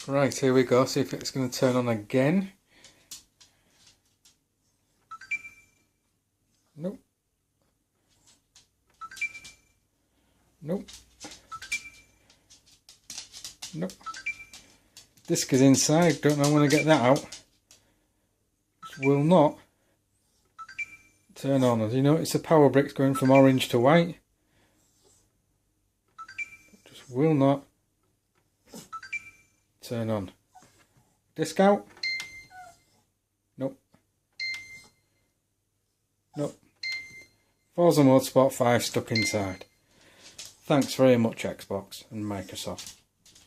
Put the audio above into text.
Right, here we go, see if it's going to turn on again. Nope. Nope. Nope. Disc is inside, don't know when I get that out. It will not turn on. As you notice, the power brick's going from orange to white. It just will not turn on. Disc out. Nope. Nope. Forza Motorsport 5 stuck inside. Thanks very much, Xbox and Microsoft.